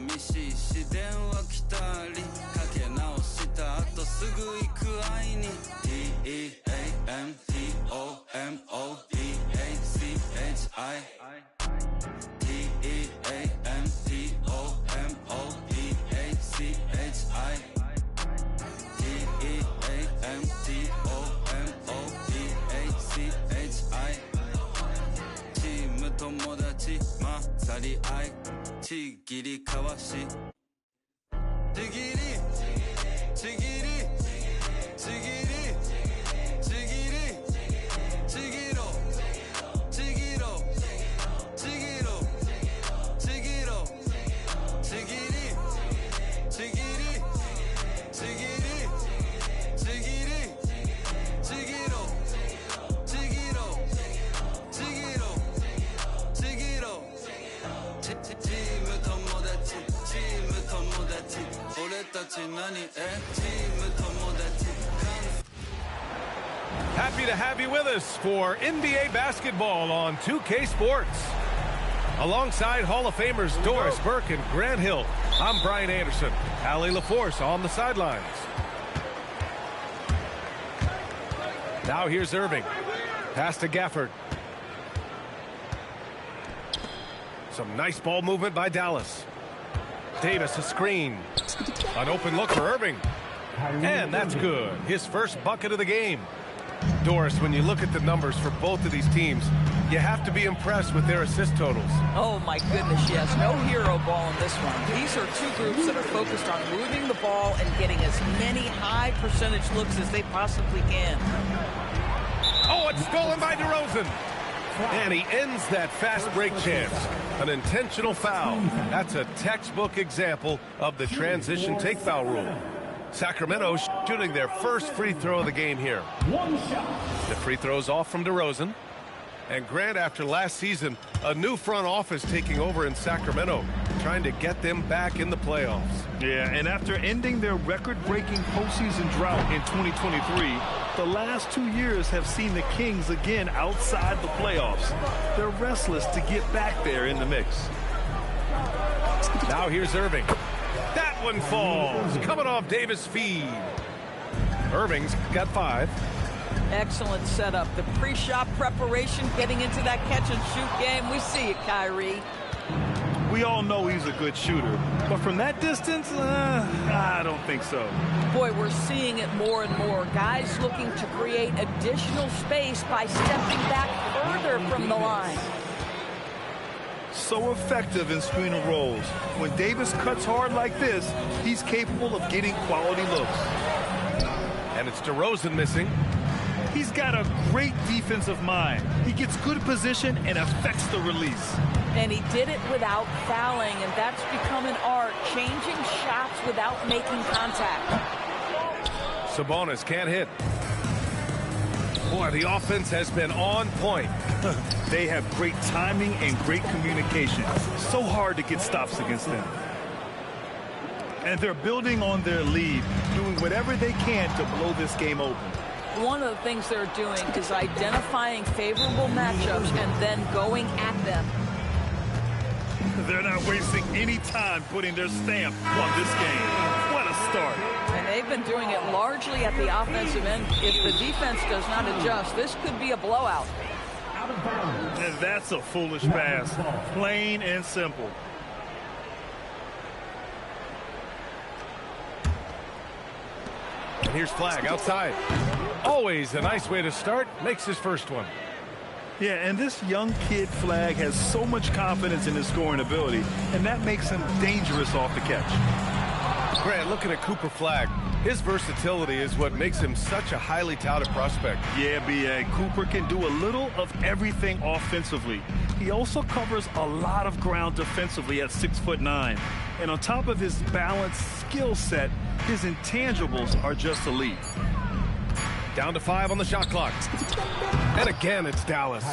寂しいし電話来たりかけ直した後すぐ行く愛に TEAMTOMODACHI TEAMTOMODACHI 友達混ざり合いちぎりかわしちぎりちぎりちぎりちぎりちぎろちぎろちぎろちぎろちぎりちぎりちぎりちぎりちぎろちぎろちぎろちぎろチーム友達チーム友達俺たち何チーム友達 Happy to have you with us for NBA basketball on 2K Sports. Alongside Hall of Famers Doris Burke and Grant Hill, I'm Brian Anderson. Allie LaForce on the sidelines. Now here's Irving. Pass to Gafford. Some nice ball movement by Dallas. Davis a screen. An open look for Irving. And that's good. His first bucket of the game. Doris, when you look at the numbers for both of these teams, you have to be impressed with their assist totals. Oh, my goodness, yes. No hero ball in this one. These are two groups that are focused on moving the ball and getting as many high percentage looks as they possibly can. Oh, it's stolen by DeRozan. And he ends that fast break chance. An intentional foul. That's a textbook example of the transition take foul rule. Sacramento shooting their first free throw of the game here. The free throw's off from DeRozan. And Grant, after last season, a new front office taking over in Sacramento, trying to get them back in the playoffs. Yeah, and after ending their record-breaking postseason drought in 2023, the last 2 years have seen the Kings again outside the playoffs. They're restless to get back there in the mix. Now here's Irving. That one falls, coming off Davis' feed. Irving's got 5. Excellent setup. The pre-shot preparation, getting into that catch-and-shoot game. We see it, Kyrie. We all know he's a good shooter, but from that distance, I don't think so. Boy, we're seeing it more and more. Guys looking to create additional space by stepping back further from the line. So effective in screen and rolls. When Davis cuts hard like this, he's capable of getting quality looks. And it's DeRozan missing. He's got a great defensive mind. He gets good position and affects the release. And he did it without fouling, and that's become an art, changing shots without making contact. Sabonis can't hit. Boy, the offense has been on point. They have great timing and great communication. So hard to get stops against them. And they're building on their lead, doing whatever they can to blow this game open. One of the things they're doing is identifying favorable matchups and then going at them. They're not wasting any time putting their stamp on this game. What a start. And they've been doing it largely at the offensive end. If the defense does not adjust, this could be a blowout. And that's a foolish pass. Plain and simple. And here's Flag outside. Always a nice way to start. Makes his first one. Yeah, and this young kid Flag has so much confidence in his scoring ability, and that makes him dangerous off the catch. Grant, looking at Cooper Flag, his versatility is what makes him such a highly touted prospect. Yeah, B.A. Cooper can do a little of everything offensively. He also covers a lot of ground defensively at 6'9". And on top of his balanced skill set, his intangibles are just elite. Down to 5 on the shot clock. And again, it's Dallas.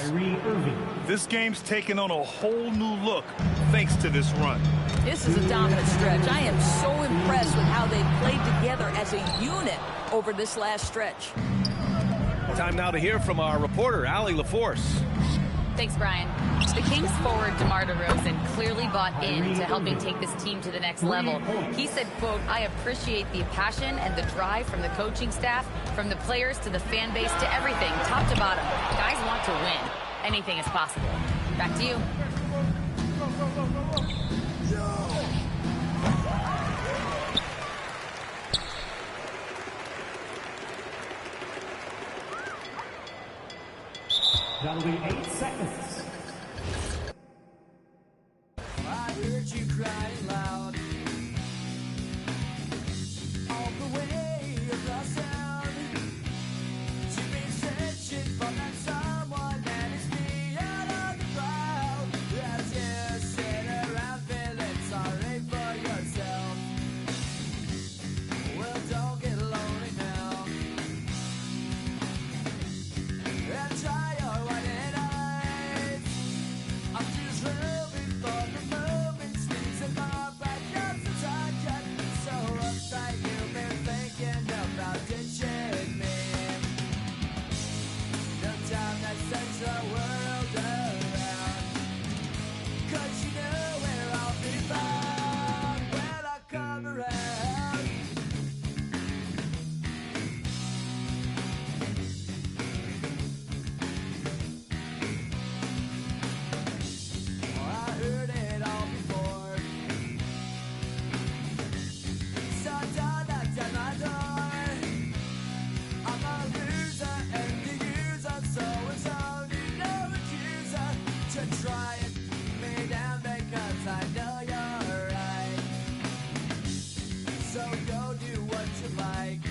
This game's taken on a whole new look thanks to this run. This is a dominant stretch. I am so impressed with how they played together as a unit over this last stretch. Time now to hear from our reporter, Allie LaForce. Thanks, Brian. The Kings forward DeMar DeRozan clearly bought into helping take this team to the next level. He said, quote, "I appreciate the passion and the drive from the coaching staff, from the players to the fan base to everything, top to bottom. Guys want to win. Anything is possible." Back to you. That'll be 8 seconds. I heard you crying loud all the way across town. You've been searching for that someone that is beyond on the crowd. As you sit around feeling sorry for yourself. Well, don't get lonely now. And try your white eyes. I'm just hoping for the moment sneaks in my backyard since I got so uptight. You've been thinking about ditching me. No time to search the world around, 'cause you know where I'll be found when I come around. I heard it all before. So don't knock at my door. I'm a loser and the user, so it's only no accuser to try and me down because I know you're right. So go do what you like.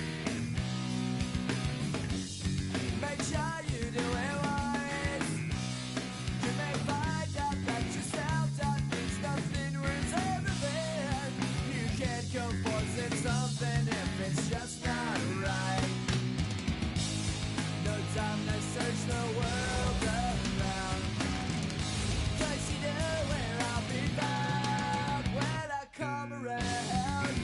Make sure you do it wise. You may find out that yourself that means nothing worth everything. You can't go forcing something if it's just not right. No time to search the world around, 'cause you know where I'll be found when I come around.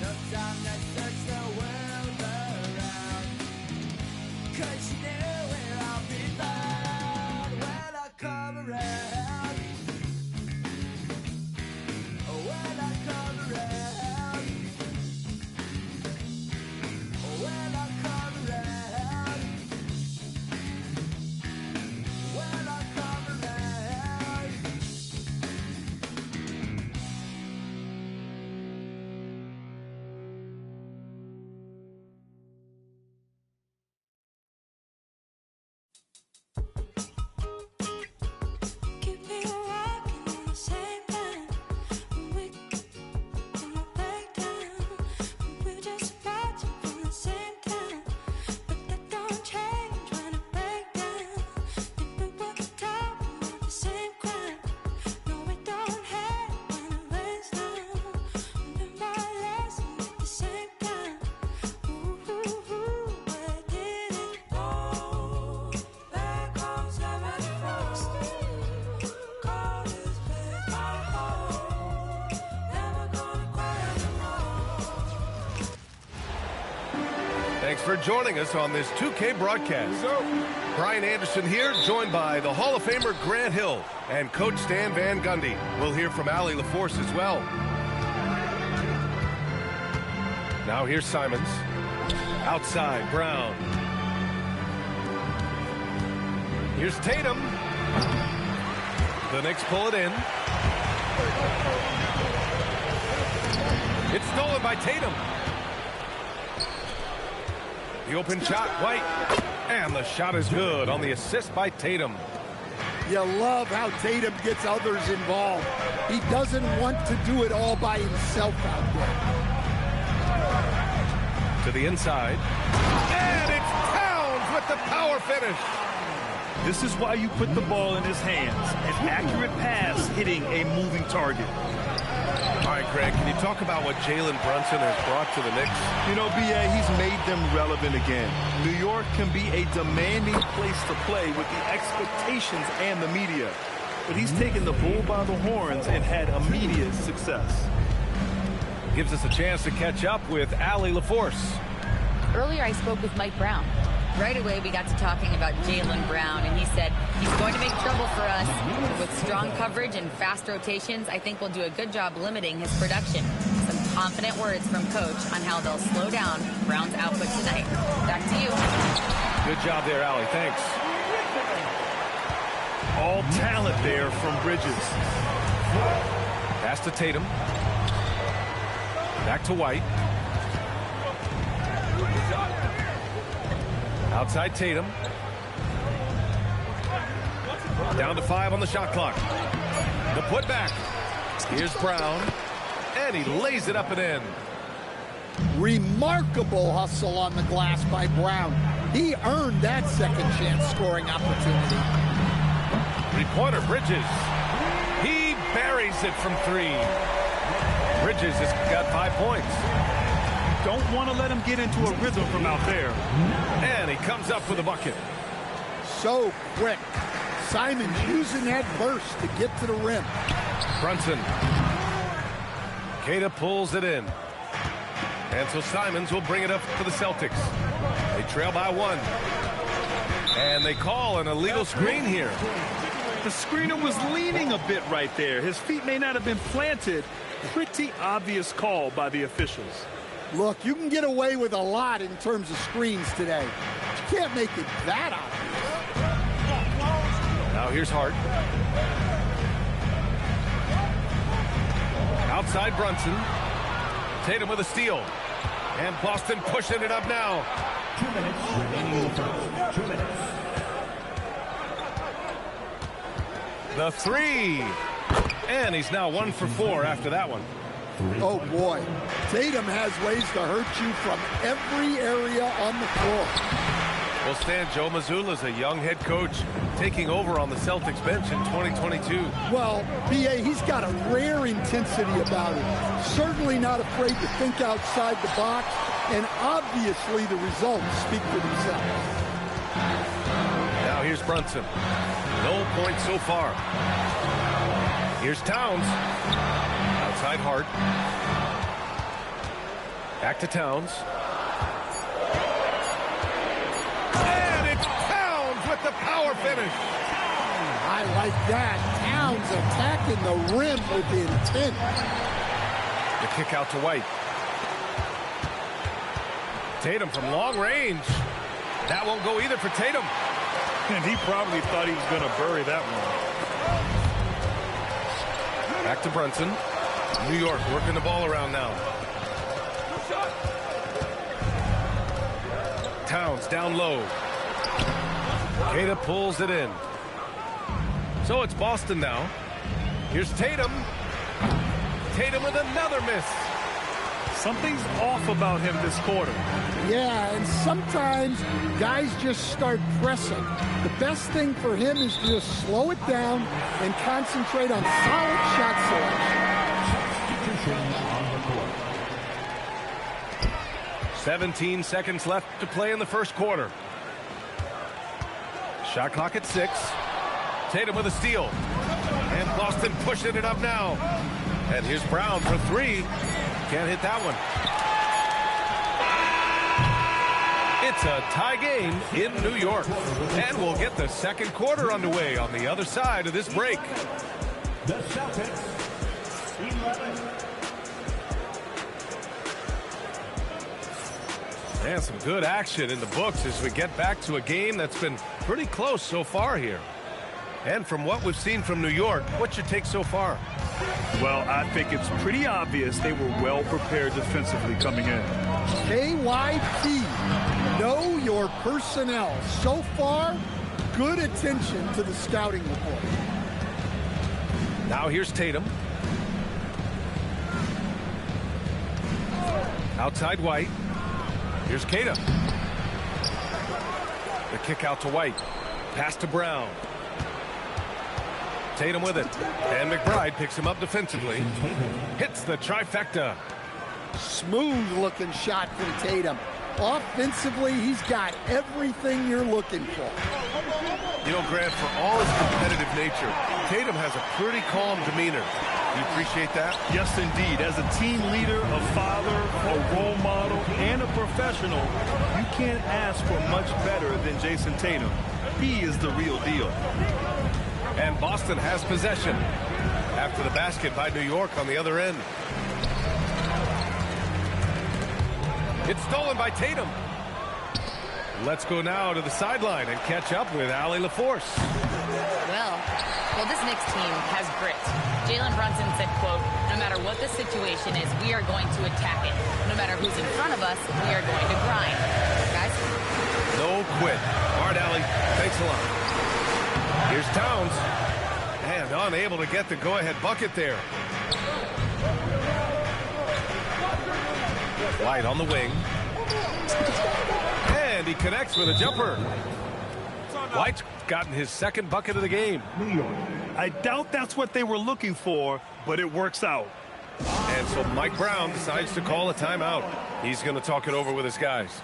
No time to search the world around, 'cause you know where I'll be found when I come around. When I come around. When I come around. When I come around. Keep me walking in the same line. We in the breakdown. We're just watching from the same time. But that don't change when I break down. Think we were talking about the same crime. No, we don't hate when it rains down. We learn my lesson at the same time. Where did it go? There goes every frost. Call this place my home. Never gonna cry anymore. Thanks for joining us on this 2K broadcast. Brian Anderson here, joined by the Hall of Famer Grant Hill and Coach Stan Van Gundy. We'll hear from Allie LaForce as well. Now here's Simons. Outside, Brown. Here's Tatum. The Knicks pull it in. It's stolen by Tatum. The open shot, White. And the shot is good on the assist by Tatum. You love how Tatum gets others involved. He doesn't want to do it all by himself out there. To the inside. And it's Towns with the power finish. This is why you put the ball in his hands. An accurate pass hitting a moving target. All right, Greg, can you talk about what Jalen Brunson has brought to the Knicks? You know, B.A., he's made them relevant again. New York can be a demanding place to play with the expectations and the media. But he's taken the bull by the horns and had immediate success. Gives us a chance to catch up with Allie LaForce. Earlier, I spoke with Mike Brown. Right away, we got to talking about Jalen Brown, and he said he's going to make trouble for us. But with strong coverage and fast rotations, I think we'll do a good job limiting his production. Some confident words from Coach on how they'll slow down Brown's output tonight. Back to you. Good job there, Allie. Thanks. All talent there from Bridges. Pass to Tatum. Back to White. Outside Tatum. Down to 5 on the shot clock. The putback. Here's Brown. And he lays it up and in. Remarkable hustle on the glass by Brown. He earned that second chance scoring opportunity. Three-pointer, Bridges. He buries it from 3. Bridges has got 5 points. Don't want to let him get into a rhythm from out there. And he comes up with a bucket. So quick. Simon's using that burst to get to the rim. Brunson. Queta pulls it in. And so Simons will bring it up for the Celtics. They trail by 1. And they call an illegal screen here. The screener was leaning a bit right there. His feet may not have been planted. Pretty obvious call by the officials. Look, you can get away with a lot in terms of screens today. You can't make it that obvious. Now here's Hart. Outside Brunson. Tatum with a steal. And Boston pushing it up now. 2 minutes remaining in the first. 2 minutes. The 3. And he's now 1 for 4 after that one. Oh, boy. Tatum has ways to hurt you from every area on the floor. Well, Stan, Joe Mazzulla is a young head coach taking over on the Celtics bench in 2022. Well, B.A., he's got a rare intensity about him. Certainly not afraid to think outside the box, and obviously the results speak for themselves. Now here's Brunson. No points so far. Here's Towns. Outside Hart. Back to Towns. And it's Towns with the power finish. I like that. Towns attacking the rim with intent. The kick out to White. Tatum from long range. That won't go either for Tatum. And he probably thought he was going to bury that one. Back to Brunson. New York working the ball around now. Towns down low. Queta pulls it in. So it's Boston now. Here's Tatum. Tatum with another miss. Something's off about him this quarter. Yeah, and sometimes guys just start pressing. The best thing for him is to just slow it down and concentrate on solid shot selection. 17 seconds left to play in the first quarter. Shot clock at 6. Tatum with a steal. And Boston pushing it up now. And here's Brown for 3. Can't hit that one. It's a tie game in New York. And we'll get the second quarter underway on the other side of this break. The Celtics, 11. And some good action in the books as we get back to a game that's been pretty close so far here. And from what we've seen from New York, what's your take so far? Well, I think it's pretty obvious they were well prepared defensively coming in. KYP, know your personnel. So far, good attention to the scouting report. Now here's Tatum. Outside White. Here's Queta. The kick out to White. Pass to Brown. Tatum with it. And McBride picks him up defensively. Hits the trifecta. Smooth-looking shot from Tatum. Offensively, he's got everything you're looking for. You know, Grant, for all his competitive nature, Tatum has a pretty calm demeanor. You appreciate that? Yes, indeed. As a team leader, a father, a role model, and a professional, you can't ask for much better than Jason Tatum. He is the real deal. And Boston has possession after the basket by New York on the other end. It's stolen by Tatum. Let's go now to the sideline and catch up with Allie LaForce. Well, this Knicks team has grit. Jalen Brunson said, quote, no matter what the situation is, we are going to attack it. No matter who's in front of us, we are going to grind. Guys? No quit. All right, Allie. Thanks a lot. Here's Towns. And unable to get the go-ahead bucket there. White on the wing. And he connects with a jumper. White's gotten his second bucket of the game. I doubt that's what they were looking for, but it works out. And so Mike Brown decides to call a timeout. He's going to talk it over with his guys.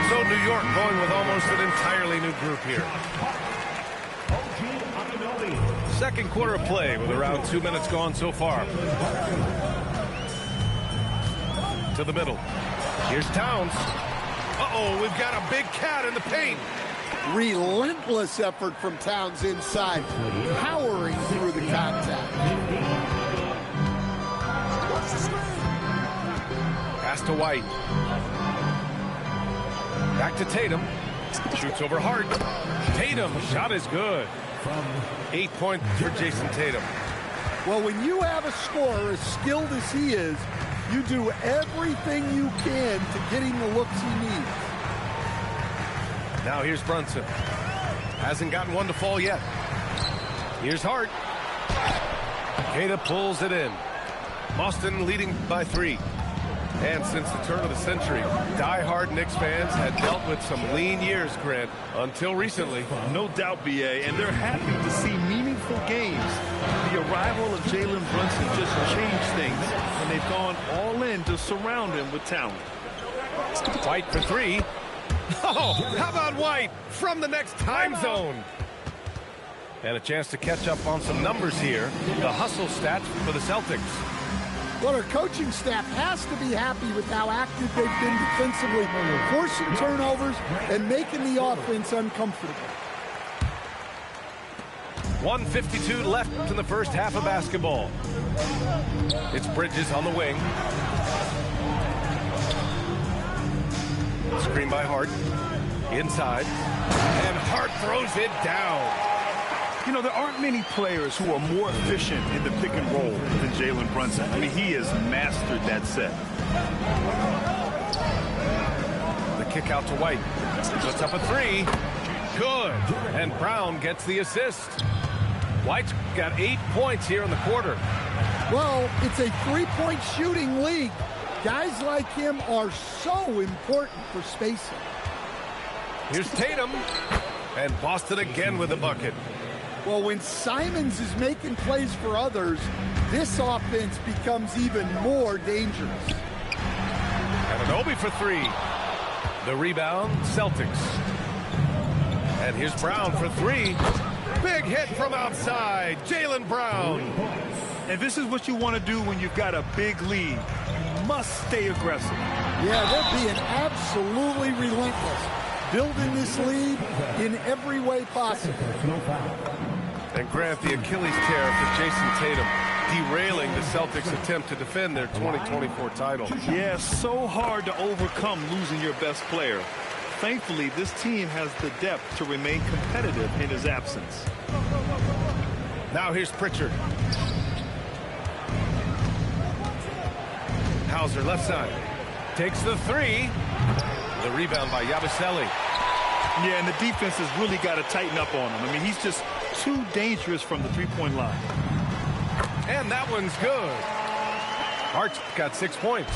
So New York going with almost an entirely new group here. Second quarter of play with around 2 minutes gone so far. To the middle. Here's Towns. Uh-oh, we've got a big cat in the paint. Relentless effort from Towns inside, powering through the contact. Pass to White. Back to Tatum. Shoots over Hart. Tatum, shot is good. 8 points for Jason Tatum. Well, when you have a scorer as skilled as he is, you do everything you can to get him the looks he needs. Now here's Brunson. Hasn't gotten one to fall yet. Here's Hart. Queta pulls it in. Boston leading by 3. And since the turn of the century, die-hard Knicks fans had dealt with some lean years, Grant, until recently. No doubt, B.A., and they're happy to see meaningful games. The arrival of Jalen Brunson just changed things, and they've gone all in to surround him with talent. White for 3. Oh, how about White from the next time zone? And a chance to catch up on some numbers here. The hustle stats for the Celtics. Well, our coaching staff has to be happy with how active they've been defensively, forcing turnovers and making the offense uncomfortable. 1:52 left in the first half of basketball. It's Bridges on the wing. Screen by Hart. Inside. And Hart throws it down. You know, there aren't many players who are more efficient in the pick and roll than Jalen Brunson. I mean, he has mastered that set. The kick out to White. Puts up a 3. Good. And Brown gets the assist. White's got 8 points here in the quarter. Well, it's a three-point shooting league. Guys like him are so important for spacing. Here's Tatum. And Boston again with the bucket. Well, when Simons is making plays for others, this offense becomes even more dangerous. Anunoby for 3. The rebound, Celtics. And here's Brown for 3. Big hit from outside, Jaylen Brown. And this is what you want to do when you've got a big lead. You must stay aggressive. Yeah, they're being absolutely relentless, building this lead in every way possible. And Grant, the Achilles tear for Jason Tatum, derailing the Celtics' attempt to defend their 2024 title. Yeah, so hard to overcome losing your best player. Thankfully, this team has the depth to remain competitive in his absence. Now here's Pritchard. Hauser left side. Takes the 3. The rebound by Yabusele. Yeah, and the defense has really got to tighten up on him. I mean, he's just too dangerous from the three-point line. And that one's good. Hart's got 6 points.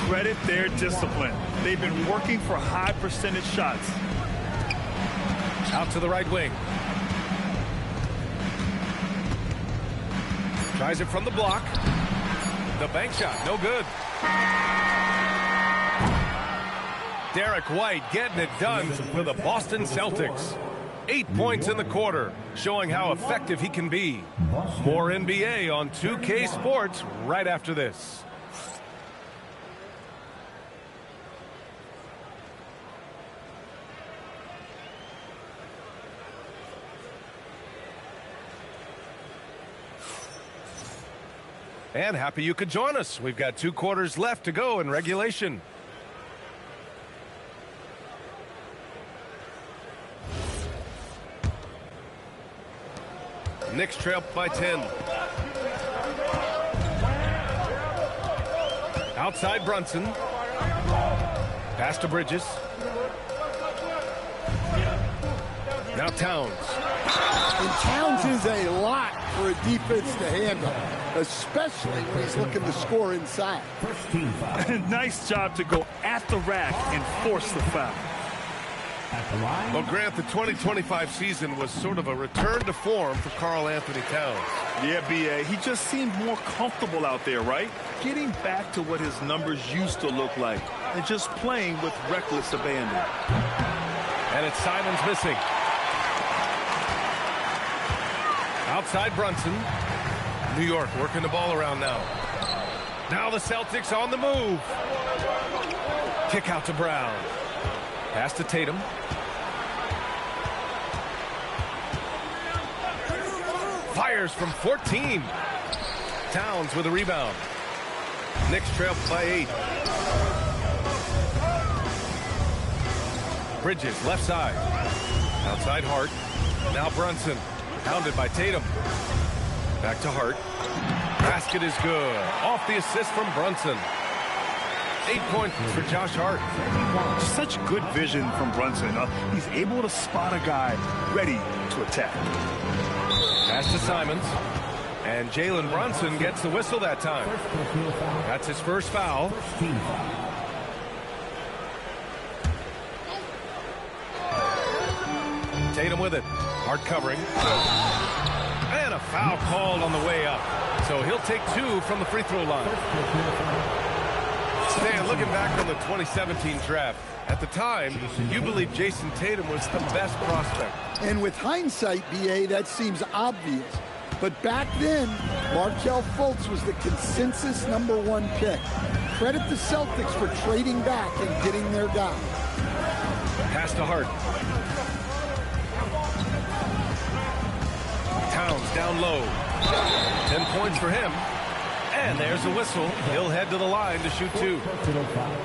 Credit their discipline. They've been working for high percentage shots. Out to the right wing. Tries it from the block. The bank shot, no good. Derek White getting it done for the Boston Celtics. 8 points in the quarter, showing how effective he can be. More NBA on 2K Sports right after this. And happy you could join us. We've got 2 quarters left to go in regulation. Knicks trail by 10. Outside Brunson. Pass to Bridges. Now Towns. And Towns is a lot for a defense to handle, especially when he's looking to score inside. Nice job to go at the rack and force the foul. Well, Grant, the 2025 season was sort of a return to form for Karl Anthony Towns. Yeah, B.A., he just seemed more comfortable out there, right? Getting back to what his numbers used to look like and just playing with reckless abandon. And it's Simons missing. Outside Brunson. New York working the ball around now. Now the Celtics on the move. Kick out to Brown. Pass to Tatum. Fires from 14. Towns with a rebound. Knicks trail by 8. Bridges left side. Outside Hart. Now Brunson. Pounded by Tatum. Back to Hart. Basket is good. Off the assist from Brunson. 8 points for Josh Hart. Such good vision from Brunson. He's able to spot a guy ready to attack. Pass to Simons. And Jalen Brunson gets the whistle that time. That's his first foul. Tatum with it. Hart covering. And a foul called on the way up. So he'll take 2 from the free throw line. Stan, looking back on the 2017 draft, at the time, you believe Jason Tatum was the best prospect. And with hindsight, B.A., that seems obvious. But back then, Markelle Fultz was the consensus #1 pick. Credit the Celtics for trading back and getting their guy. Pass to Hart. Towns down low. 10 points for him. And there's a whistle. He'll head to the line to shoot 2.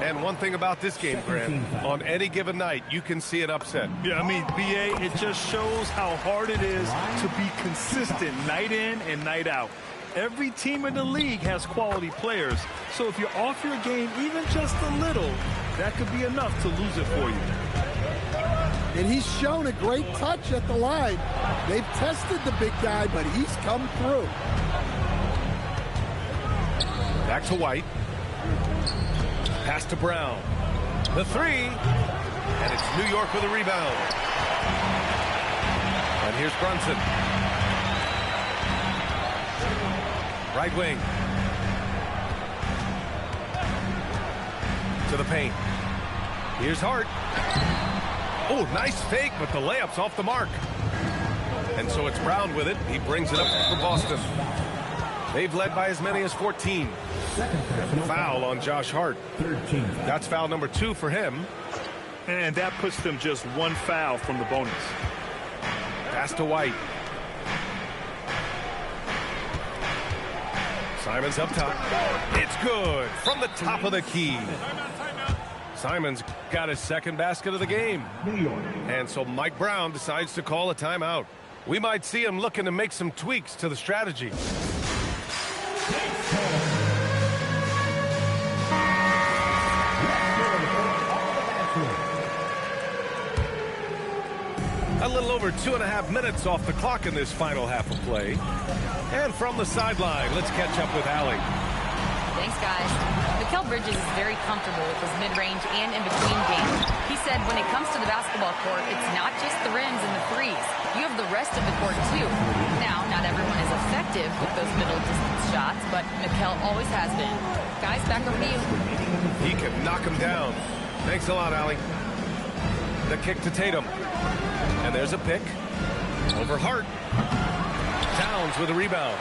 And one thing about this game, Grant, on any given night, you can see an upset. Yeah, I mean, B.A., it just shows how hard it is to be consistent night in and night out. Every team in the league has quality players. So if you're off your game even just a little, that could be enough to lose it for you. And he's shown a great touch at the line. They've tested the big guy, but he's come through. Back to White. Pass to Brown. The 3. And it's New York with a rebound. And here's Brunson. Right wing. To the paint. Here's Hart. Oh, nice fake, but the layup's off the mark. And so it's Brown with it. He brings it up for Boston. They've led by as many as 14. Foul on Josh Hart. That's foul number 2 for him. And that puts them just 1 foul from the bonus. Pass to White. Simons up top. It's good from the top of the key. Simons got his second basket of the game. And so Mike Brown decides to call a timeout. We might see him looking to make some tweaks to the strategy. A little over 2.5 minutes off the clock in this final half of play. And from the sideline, let's catch up with Allie. Thanks, guys. Mikal Bridges is very comfortable with his mid-range and in-between game. He said when it comes to the basketball court, it's not just the rims and the threes. You have the rest of the court, too. Now, not everyone is effective with those middle-distance shots, but Mikal always has been. Guys, back over to you. He can knock him down. Thanks a lot, Allie. The kick to Tatum. And there's a pick. Over Hart. Towns with a rebound.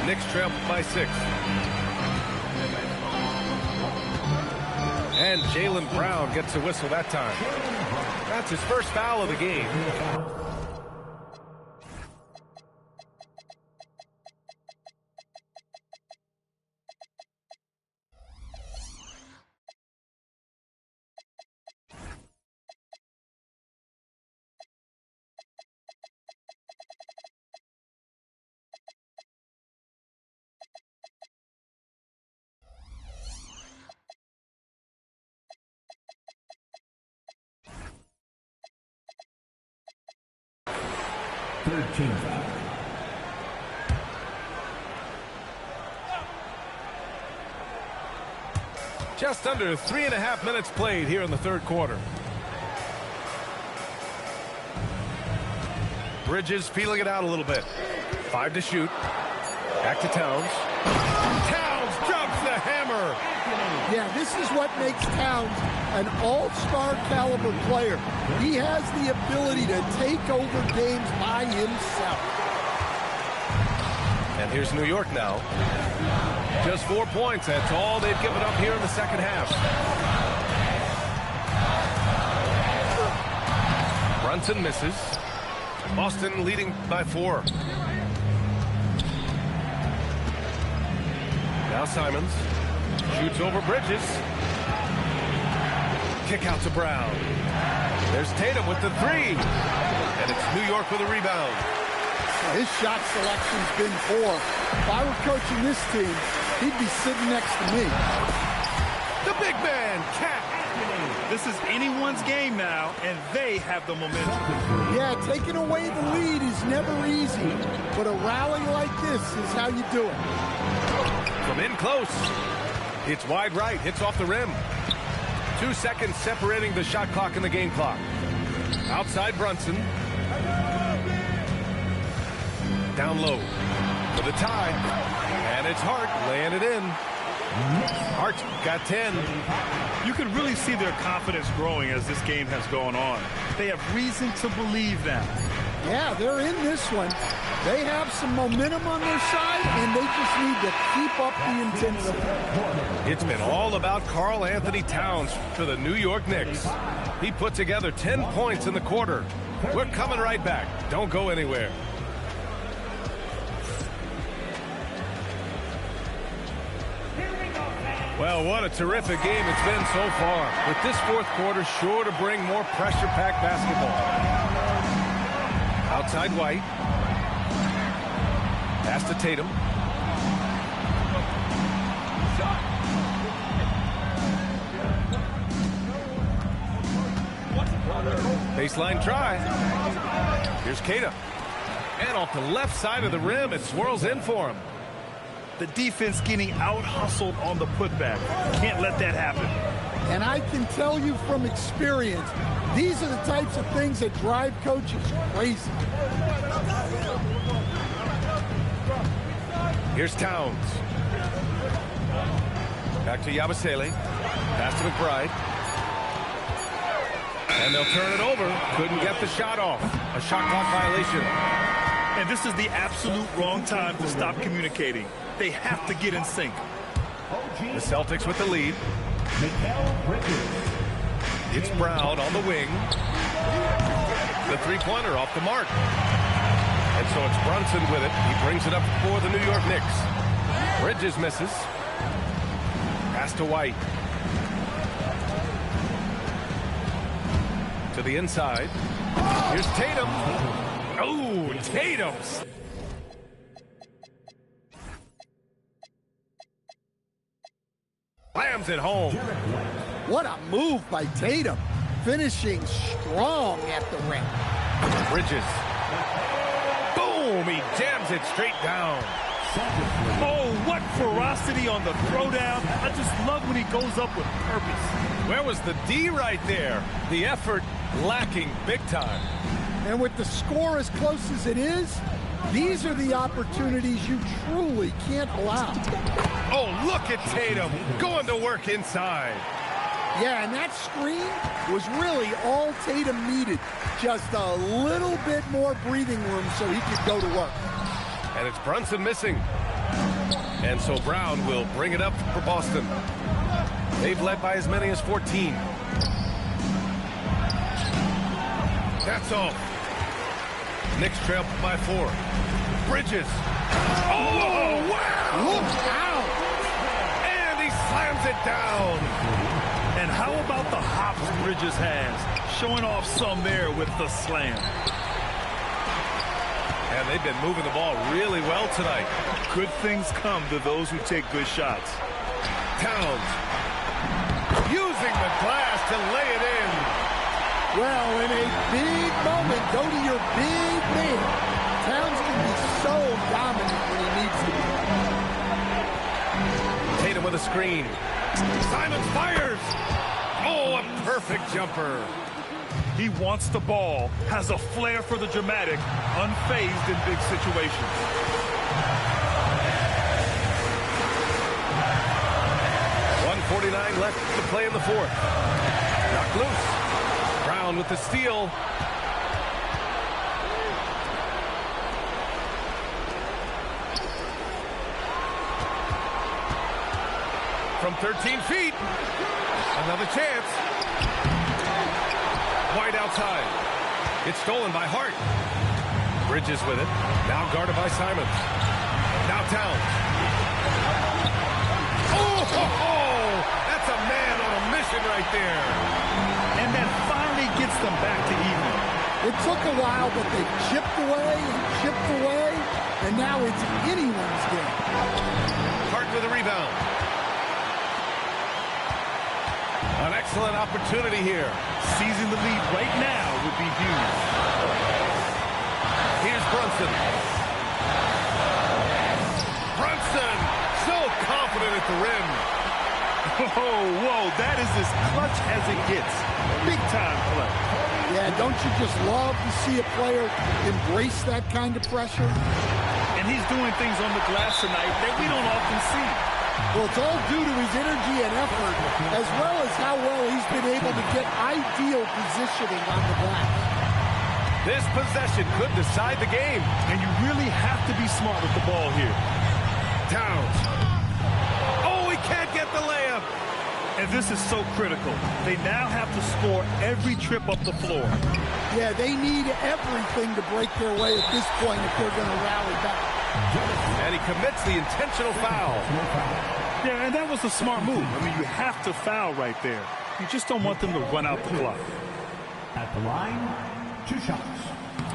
Knicks trail by 6. And Jaylen Brown gets a whistle that time. That's his first foul of the game. Third team foul. Just under 3.5 minutes played here in the third quarter. Bridges feeling it out a little bit. 5 to shoot. Back to Towns. Towns drops the hammer. Yeah, this is what makes Towns an all-star caliber player. He has the ability to take over games by himself. And here's New York now. Just 4 points. That's all they've given up here in the second half. Brunson misses. Boston leading by 4. Now Simons shoots over Bridges. Kick out to Brown. There's Tatum with the 3. And it's New York with a rebound. His shot selection's been poor. If I were coaching this team, he'd be sitting next to me. The big man, Cat. This is anyone's game now, and they have the momentum. Yeah, taking away the lead is never easy, but a rally like this is how you do it. From in close. It's wide right, hits off the rim. 2 seconds separating the shot clock and the game clock. Outside Brunson. Down low for the tie. And it's Hart laying it in. Hart got 10. You can really see their confidence growing as this game has gone on. They have reason to believe that. Yeah, they're in this one. They have some momentum on their side, and they just need to keep up the intensity. It's been all about Karl Anthony Towns for the New York Knicks. He put together 10 points in the quarter. We're coming right back. Don't go anywhere. Well, what a terrific game it's been so far. With this fourth quarter sure to bring more pressure-packed basketball. Outside White. Pass to Tatum. Baseline try. Here's Keita. And off the left side of the rim, it swirls in for him. The defense getting out-hustled on the putback. Can't let that happen. And I can tell you from experience, these are the types of things that drive coaches crazy. Here's Towns. Back to Yabusele. Pass to McBride. And they'll turn it over. Couldn't get the shot off. A shot clock violation. And this is the absolute wrong time to stop communicating. They have to get in sync. The Celtics with the lead. It's Brown on the wing. The three-pointer off the mark. And so it's Brunson with it. He brings it up for the New York Knicks. Bridges misses. Pass to White. To the inside. Here's Tatum. Oh, Tatum. Slams it home. What a move by Tatum. Finishing strong at the rim. Bridges. Boom! He jams it straight down. Oh, what What ferocity on the throwdown. I just love when he goes up with purpose. Where was the D right there? The effort lacking big time. And with the score as close as it is, these are the opportunities you truly can't allow. Oh, look at Tatum going to work inside. Yeah, and that screen was really all Tatum needed. Just a little bit more breathing room so he could go to work. And it's Brunson missing. And so Brown will bring it up for Boston. They've led by as many as 14. That's all. Knicks trail by 4. Bridges. Oh, wow! Look out! And he slams it down. And how about the hops Bridges has? Showing off some there with the slam. And they've been moving the ball really well tonight. Good things come to those who take good shots. Towns using the glass to lay it in. Well, in a big moment, go to your big man. Towns can be so dominant when he needs to be. Tatum with a screen. Simons fires. Oh, a perfect jumper. He wants the ball, has a flair for the dramatic, unfazed in big situations. .149 left to play in the fourth. Knocked loose. Brown with the steal. From 13 feet. Another chance. White outside. It's stolen by Hart. Bridges with it. Now guarded by Simons. Now Towns. Oh, that's a man on a mission right there. And that finally gets them back to even. It took a while, but they chipped away, and now it's anyone's game. Hart with a rebound. An excellent opportunity here. Seizing the lead right now would be huge. Here's Brunson. Brunson, so confident at the rim. Whoa, that is as clutch as it gets. Big time play. Yeah, don't you just love to see a player embrace that kind of pressure? And he's doing things on the glass tonight that we don't often see. Well, it's all due to his energy and effort, as well as how well he's been able to get ideal positioning on the glass. This possession could decide the game. And you really have to be smart with the ball here. Towns. Oh, he can't get the layup. And this is so critical. They now have to score every trip up the floor. Yeah, they need everything to break their way at this point if they're going to rally back. And he commits the intentional foul. Yeah, and that was a smart move. I mean, you have to foul right there. You just don't want them to run out the clock. At the line, 2 shots.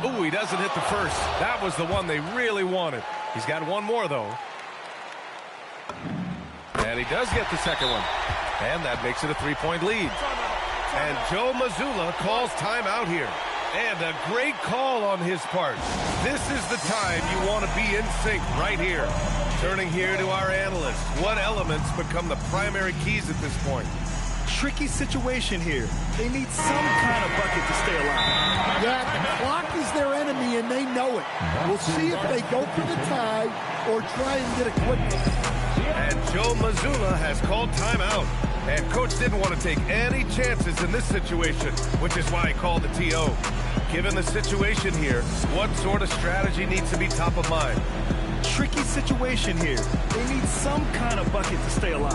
Oh, he doesn't hit the first. That was the one they really wanted. He's got one more, though. And he does get the second one. And that makes it a 3-point lead. And Joe Mazzulla calls timeout here. And a great call on his part. This is the time you want to be in sync right here. Turning here to our analysts. What elements become the primary keys at this point? Tricky situation here. They need some kind of bucket to stay alive. Yeah, the clock is their enemy, and they know it. We'll see if they go for the tie or try and get a quick one. And Joe Mazzulla has called timeout. And Coach didn't want to take any chances in this situation, which is why he called the TO. Given the situation here, what sort of strategy needs to be top of mind? Tricky situation here. They need some kind of bucket to stay alive.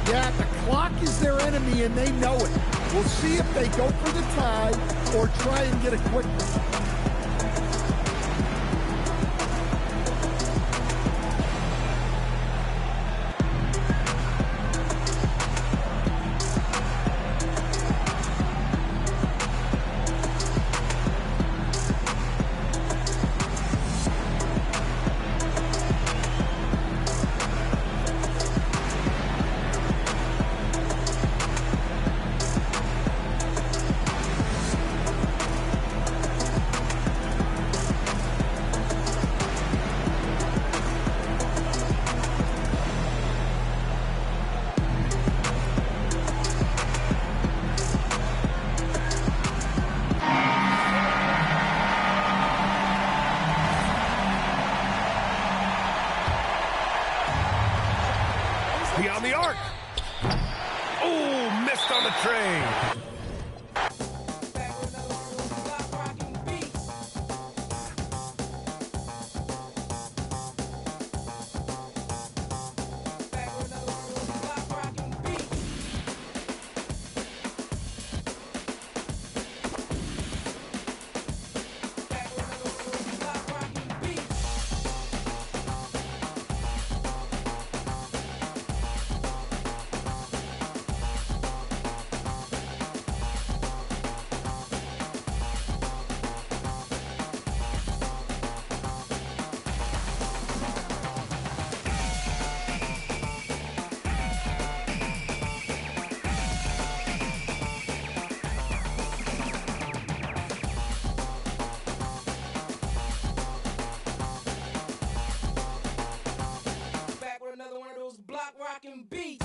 Yeah, the clock is their enemy, and they know it. We'll see if they go for the tie or try and get a quick one. rockin' beat.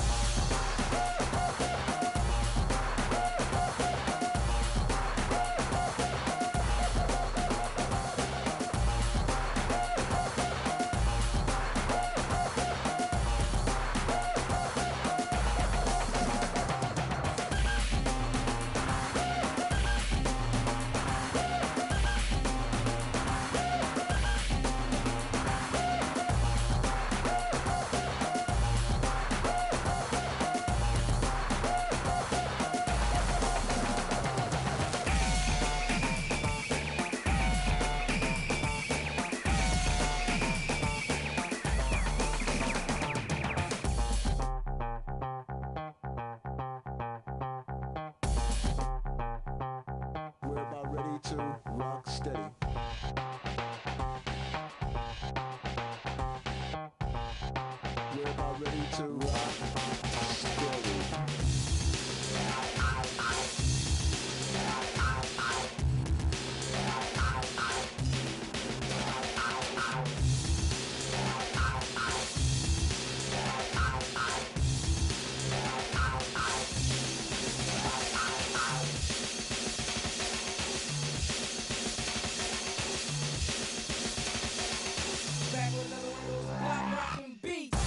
We're about ready to rock steady. We're about ready to rock steady. Back with another one of those block rockin' beats.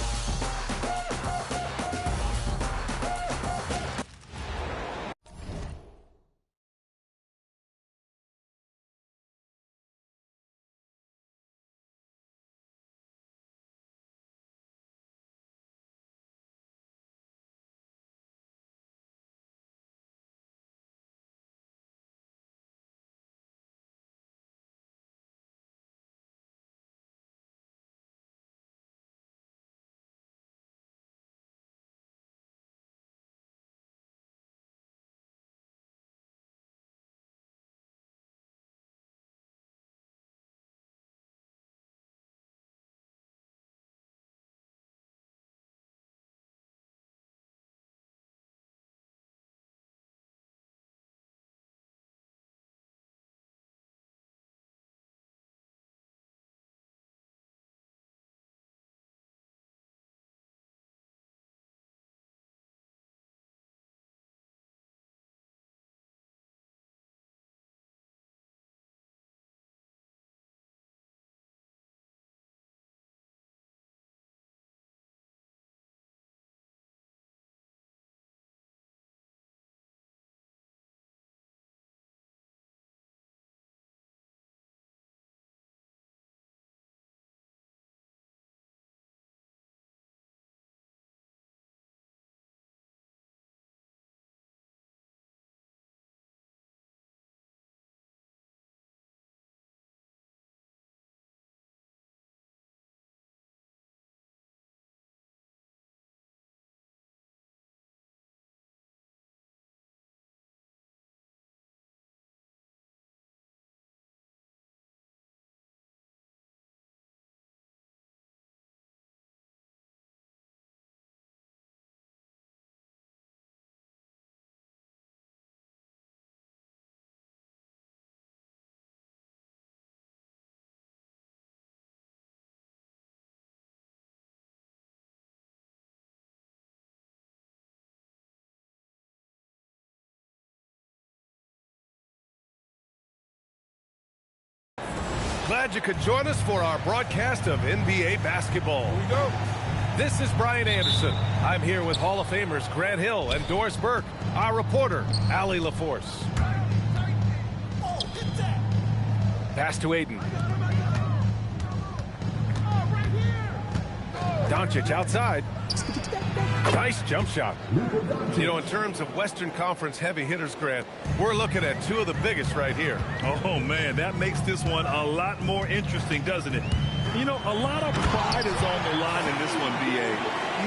Glad you could join us for our broadcast of NBA basketball. Here we go. This is Brian Anderson. I'm here with Hall of Famers Grant Hill and Doris Burke, our reporter, Allie LaForce. Pass to Aiden. Doncic outside. Nice jump shot. You know, in terms of Western Conference heavy hitters, Grant, we're looking at two of the biggest right here. Oh, man, that makes this one a lot more interesting, doesn't it? You know, a lot of pride is on the line in this one, B.A.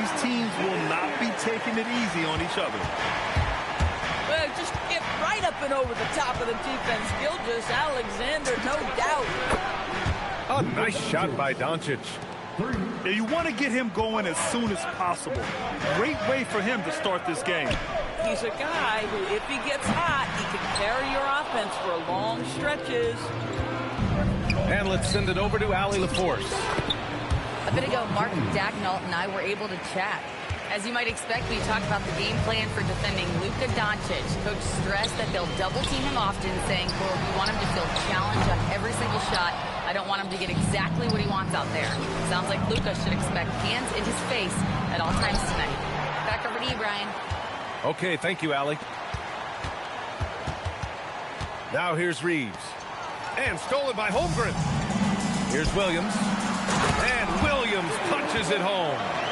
These teams will not be taking it easy on each other. Well, just get right up and over the top of the defense. Gilgeous-Alexander, no doubt. A nice shot by Doncic. Yeah, you want to get him going as soon as possible. Great way for him to start this game. He's a guy who, if he gets hot, he can carry your offense for long stretches. And let's send it over to Allie LaForce. A bit ago, Mark Dagnall and I were able to chat. As you might expect, we talked about the game plan for defending Luka Doncic. Coach stressed that they'll double team him often, saying, quote, we want him to feel challenged on every single shot. I don't want him to get exactly what he wants out there. Sounds like Luka should expect hands in his face at all times tonight. Back over to you, Brian. Okay, thank you, Allie. Now here's Reeves. And stolen by Holmgren. Here's Williams. And Williams punches it home.